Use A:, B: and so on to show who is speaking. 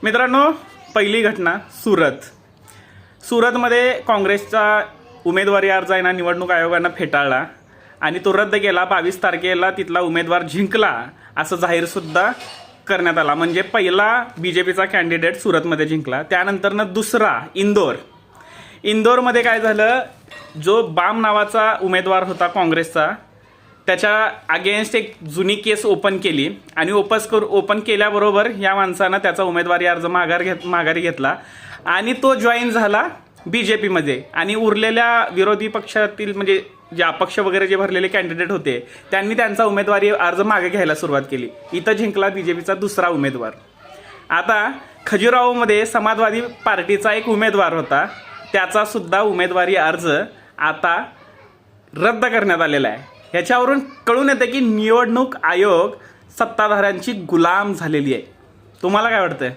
A: मित्रांनो, पहिली घटना सुरतमध्ये काँग्रेसचा उमेदवारी अर्ज आहे ना निवडणूक आयोगानं फेटाळला आणि तो रद्द केला. 22 तारखेला तिथला उमेदवार जिंकला असं जाहीरसुद्धा करण्यात आला. म्हणजे पहिला बीजेपीचा कॅन्डिडेट सुरतमध्ये जिंकला. त्यानंतरनं दुसरा इंदोरमध्ये काय झालं, जो बाम नावाचा उमेदवार होता काँग्रेसचा, त्याच्या अगेन्स्ट एक जुनी केस ओपन केली आणि ओपन केल्याबरोबर या माणसानं त्याचा उमेदवारी अर्ज माघारी घेतला आणि तो जॉईन झाला बीजेपीमध्ये. आणि उरलेल्या विरोधी पक्षातील म्हणजे जे अपक्ष वगैरे जे भरलेले कॅन्डिडेट होते त्यांनी त्यांचा उमेदवारी अर्ज मागे घ्यायला सुरुवात केली. इथं जिंकला बीजेपीचा दुसरा उमेदवार. आता खजुराहोमध्ये समाजवादी पार्टीचा एक उमेदवार होता, त्याचा सुद्धा उमेदवारी अर्ज आता रद्द करण्यात आलेला आहे. ह्याच्यावरून कळून येतं की निवडणूक आयोग सत्ताधाऱ्यांची गुलाम झालेली आहे. तुम्हाला काय वाटतंय?